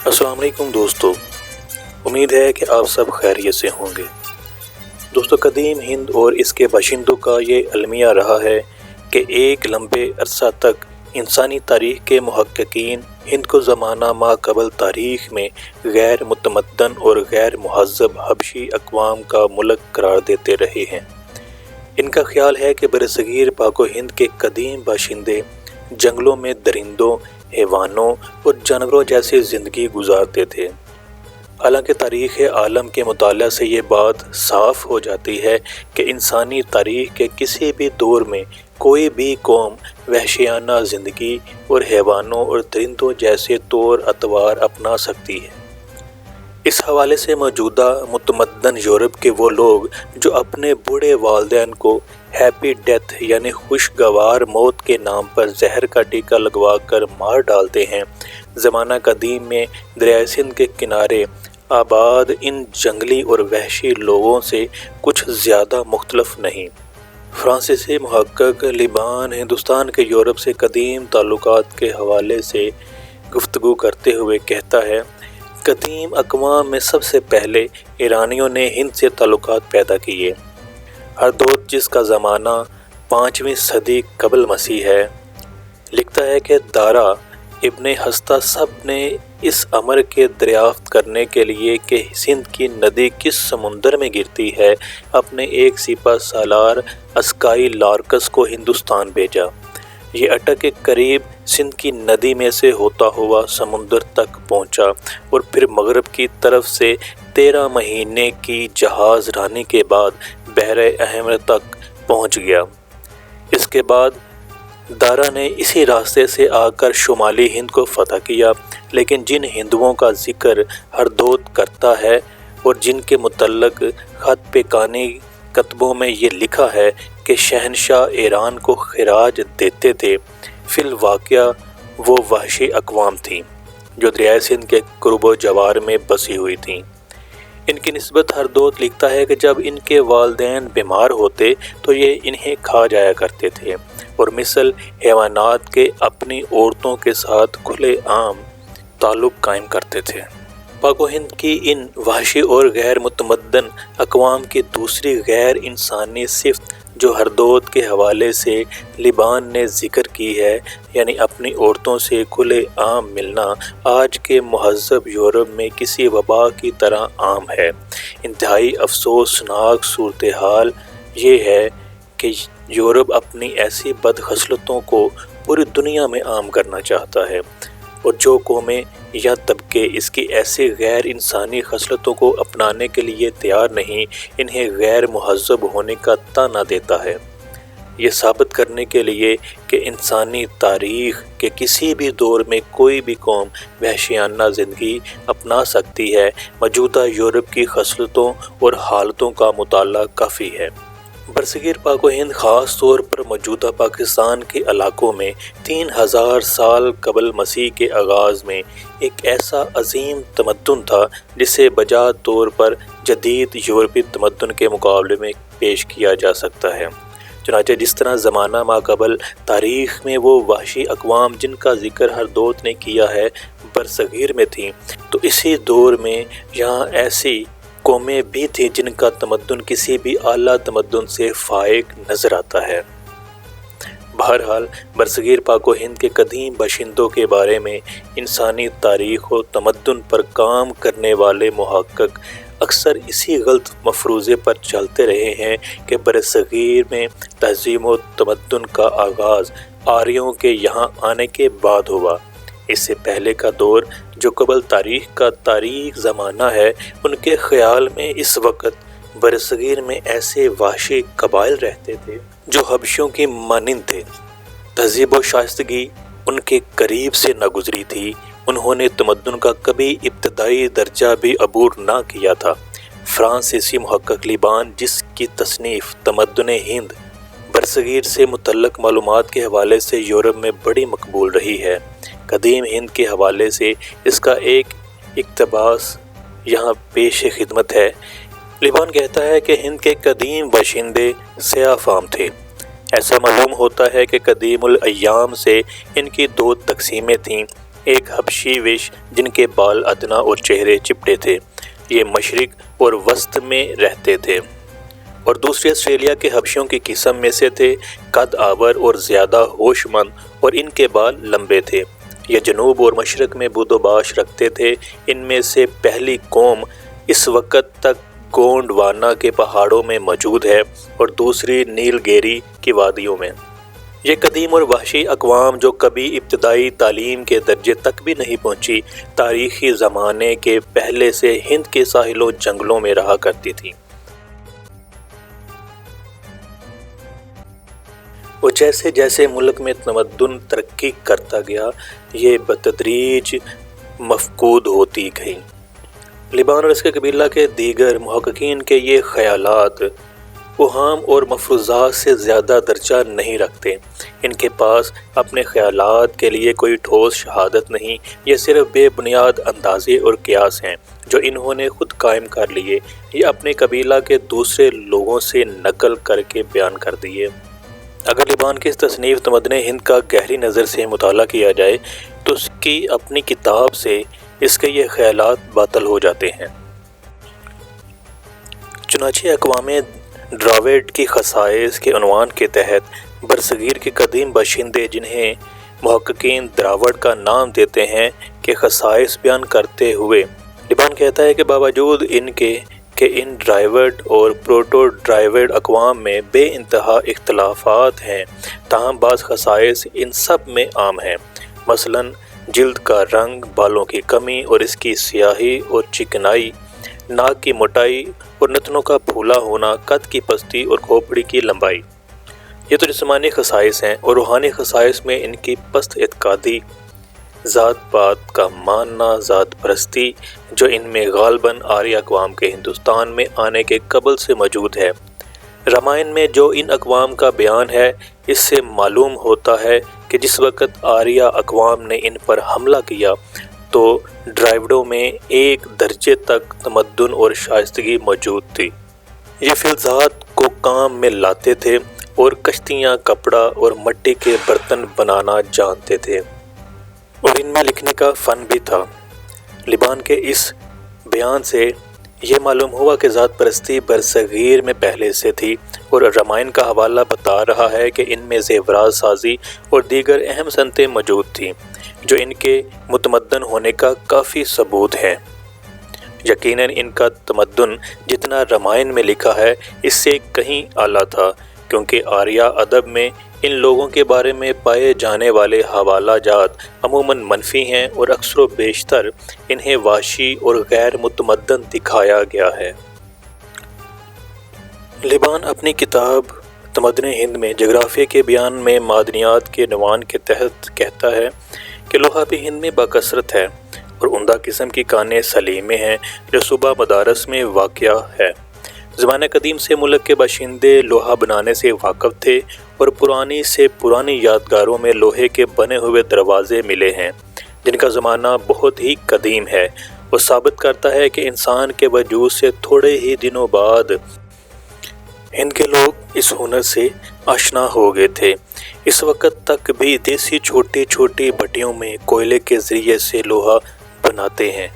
السلام علیکم دوستو، امید ہے کہ آپ سب خیریت سے ہوں گے۔ دوستو، قدیم ہند اور اس کے باشندوں کا یہ المیہ رہا ہے کہ ایک لمبے عرصہ تک انسانی تاریخ کے محققین ہند کو زمانہ ما قبل تاریخ میں غیر متمدن اور غیر مہذب حبشی اقوام کا ملک قرار دیتے رہے ہیں۔ ان کا خیال ہے کہ برصغیر پاک و ہند کے قدیم باشندے جنگلوں میں درندوں، حیوانوں اور جانوروں جیسی زندگی گزارتے تھے۔ حالانکہ تاریخ عالم کے مطالعہ سے یہ بات صاف ہو جاتی ہے کہ انسانی تاریخ کے کسی بھی دور میں کوئی بھی قوم وحشیانہ زندگی اور حیوانوں اور درندوں جیسے طور اطوار اپنا سکتی ہے۔ اس حوالے سے موجودہ متمدن یورپ کے وہ لوگ جو اپنے بوڑھے والدین کو ہیپی ڈیتھ یعنی خوشگوار موت کے نام پر زہر کا ٹیکہ لگوا کر مار ڈالتے ہیں، زمانہ قدیم میں دریائے سندھ کے کنارے آباد ان جنگلی اور وحشی لوگوں سے کچھ زیادہ مختلف نہیں۔ فرانسیسی محقق لیبان ہندوستان کے یورپ سے قدیم تعلقات کے حوالے سے گفتگو کرتے ہوئے کہتا ہے، قدیم اقوام میں سب سے پہلے ایرانیوں نے ہند سے تعلقات پیدا کیے۔ ہردوت، جس کا زمانہ 5ویں صدی قبل مسیح ہے، لکھتا ہے کہ دارا ابن ہستہ سب نے اس امر کے دریافت کرنے کے لیے کہ سندھ کی ندی کس سمندر میں گرتی ہے، اپنے ایک سپہ سالار اسکائی لارکس کو ہندوستان بھیجا۔ یہ اٹک کے قریب سندھ کی ندی میں سے ہوتا ہوا سمندر تک پہنچا اور پھر مغرب کی طرف سے 13 مہینے کی جہاز رانی کے بعد بحر احمر تک پہنچ گیا۔ اس کے بعد دارا نے اسی راستے سے آ کر شمالی ہند کو فتح کیا، لیکن جن ہندوؤں کا ذکر ہردوت کرتا ہے اور جن کے متعلق خط پیکانی کتبوں میں یہ لکھا ہے کہ شہنشاہ ایران کو خراج دیتے تھے، فی الواقعہ وہ وحشی اقوام تھیں جو دریائے سندھ کے قرب و جوار میں بسی ہوئی تھیں۔ ان کی نسبت ہردوت لکھتا ہے کہ جب ان کے والدین بیمار ہوتے تو یہ انہیں کھا جایا کرتے تھے اور مثل حیوانات کے اپنی عورتوں کے ساتھ کھلے عام تعلق قائم کرتے تھے۔ پاک و ہند کی ان وحشی اور غیر متمدن اقوام کی دوسری غیر انسانی صفت جو ہردوت کے حوالے سے لیبان نے ذکر کی ہے، یعنی اپنی عورتوں سے کھلے عام ملنا، آج کے مہذب یورپ میں کسی وبا کی طرح عام ہے۔ انتہائی افسوسناک صورتحال یہ ہے کہ یورپ اپنی ایسی بد خصلتوں کو پوری دنیا میں عام کرنا چاہتا ہے، اور جو قومیں یا طبقے اس کی ایسی غیر انسانی خصلتوں کو اپنانے کے لیے تیار نہیں، انہیں غیر مہذب ہونے کا طعنہ دیتا ہے۔ یہ ثابت کرنے کے لیے کہ انسانی تاریخ کے کسی بھی دور میں کوئی بھی قوم وحشیانہ زندگی اپنا سکتی ہے، موجودہ یورپ کی خصلتوں اور حالتوں کا مطالعہ کافی ہے۔ برصغیر پاک و ہند، خاص طور پر موجودہ پاکستان کے علاقوں میں 3000 سال قبل مسیح کے آغاز میں ایک ایسا عظیم تمدن تھا جسے بجا طور پر جدید یورپی تمدن کے مقابلے میں پیش کیا جا سکتا ہے۔ چنانچہ جس طرح زمانہ ما قبل تاریخ میں وہ وحشی اقوام جن کا ذکر ہردوت نے کیا ہے برصغیر میں تھیں، تو اسی دور میں یہاں ایسی قومیں بھی تھیں جن کا تمدن کسی بھی اعلیٰ تمدن سے فائق نظر آتا ہے۔ بہرحال برصغیر پاک و ہند کے قدیم باشندوں کے بارے میں انسانی تاریخ و تمدن پر کام کرنے والے محقق اکثر اسی غلط مفروضے پر چلتے رہے ہیں کہ برصغیر میں تہذیب و تمدن کا آغاز آریوں کے یہاں آنے کے بعد ہوا۔ اس سے پہلے کا دور جو قبل تاریخ کا تاریخ زمانہ ہے، ان کے خیال میں اس وقت برصغیر میں ایسے وحشی قبائل رہتے تھے جو حبشیوں کی مانند تھے۔ تہذیب و شائستگی ان کے قریب سے نہ گزری تھی، انہوں نے تمدن کا کبھی ابتدائی درجہ بھی عبور نہ کیا تھا۔ فرانسیسی محقق لیبان، جس کی تصنیف تمدن ہند برصغیر سے متعلق معلومات کے حوالے سے یورپ میں بڑی مقبول رہی ہے، قدیم ہند کے حوالے سے اس کا ایک اقتباس یہاں پیش خدمت ہے۔ لیبان کہتا ہے کہ ہند کے قدیم باشندے سیاہ فام تھے۔ ایسا معلوم ہوتا ہے کہ قدیم الایام سے ان کی 2 تقسیمیں تھیں، ایک حبشی وش جن کے بال ادنا اور چہرے چپٹے تھے، یہ مشرق اور وسط میں رہتے تھے، اور دوسرے آسٹریلیا کے حبشیوں کی قسم میں سے تھے، قد آور اور زیادہ ہوش مند، اور ان کے بال لمبے تھے۔ یہ جنوب اور مشرق میں بود و باش رکھتے تھے۔ ان میں سے پہلی قوم اس وقت تک گونڈوانا کے پہاڑوں میں موجود ہے اور دوسری نیل گیری کی وادیوں میں۔ یہ قدیم اور وحشی اقوام جو کبھی ابتدائی تعلیم کے درجے تک بھی نہیں پہنچی، تاریخی زمانے کے پہلے سے ہند کے ساحلوں جنگلوں میں رہا کرتی تھی، اور جیسے جیسے ملک میں تمدن ترقی کرتا گیا، یہ بتدریج مفقود ہوتی گئیں۔ لبان اور اس کے قبیلہ کے دیگر محققین کے یہ خیالات اوہام اور مفروضات سے زیادہ درجہ نہیں رکھتے۔ ان کے پاس اپنے خیالات کے لیے کوئی ٹھوس شہادت نہیں، یہ صرف بے بنیاد اندازے اور قیاس ہیں جو انہوں نے خود قائم کر لیے یا اپنے قبیلہ کے دوسرے لوگوں سے نقل کر کے بیان کر دیے۔ اگر لبان کی اس تصنیف تمدن ہند کا گہری نظر سے مطالعہ کیا جائے تو اس کی اپنی کتاب سے اس کے یہ خیالات باطل ہو جاتے ہیں۔ چنانچہ اقوام ڈراوڈ کی خصائص کے عنوان کے تحت برصغیر کے قدیم باشندے، جنہیں محققین دراوڑ کا نام دیتے ہیں، کے خصائص بیان کرتے ہوئے لبان کہتا ہے کہ باوجود ان کے کہ ان ڈراوڈ اور پروٹو ڈراوڈ اقوام میں بے انتہا اختلافات ہیں، تاہم بعض خصائص ان سب میں عام ہیں۔ مثلاً جلد کا رنگ، بالوں کی کمی اور اس کی سیاہی اور چکنائی، ناک کی موٹائی اور نتنوں کا پھولا ہونا، قد کی پستی اور کھوپڑی کی لمبائی۔ یہ تو جسمانی خصائص ہیں، اور روحانی خصائص میں ان کی پست اعتقادی، ذات پات کا ماننا، ذات پرستی، جو ان میں غالباً آریہ اقوام کے ہندوستان میں آنے کے قبل سے موجود ہے۔ رامائن میں جو ان اقوام کا بیان ہے، اس سے معلوم ہوتا ہے کہ جس وقت آریہ اقوام نے ان پر حملہ کیا تو ڈراوڈوں میں ایک درجے تک تمدن اور شائستگی موجود تھی۔ یہ فلزات کو کام میں لاتے تھے اور کشتیاں، کپڑا اور مٹی کے برتن بنانا جانتے تھے، اور ان میں لکھنے کا فن بھی تھا۔ لبان کے اس بیان سے یہ معلوم ہوا کہ ذات پرستی برصغیر میں پہلے سے تھی، اور رامائن کا حوالہ بتا رہا ہے کہ ان میں زیورات سازی اور دیگر اہم صنعتیں موجود تھیں جو ان کے متمدن ہونے کا کافی ثبوت ہیں۔ یقیناً ان کا تمدن جتنا رامائن میں لکھا ہے اس سے کہیں اعلیٰ تھا، کیونکہ آریہ ادب میں ان لوگوں کے بارے میں پائے جانے والے حوالہ جات عموماً منفی ہیں، اور اکثر و بیشتر انہیں وحشی اور غیر متمدن دکھایا گیا ہے۔ لبان اپنی کتاب تمدن ہند میں جغرافیہ کے بیان میں معدنیات کے عنوان کے تحت کہتا ہے کہ لوہا بھی ہند میں بکثرت ہے، اور عمدہ قسم کی کانیں سلیمیں ہیں جو صوبہ مدارس میں واقع ہے۔ زمانہ قدیم سے ملک کے باشندے لوہا بنانے سے واقف تھے، اور پرانی سے پرانی یادگاروں میں لوہے کے بنے ہوئے دروازے ملے ہیں جن کا زمانہ بہت ہی قدیم ہے، اور ثابت کرتا ہے کہ انسان کے وجود سے تھوڑے ہی دنوں بعد ہند کے لوگ اس ہنر سے آشنا ہو گئے تھے۔ اس وقت تک بھی دیسی چھوٹی چھوٹی بھٹیوں میں کوئلے کے ذریعے سے لوہا بناتے ہیں۔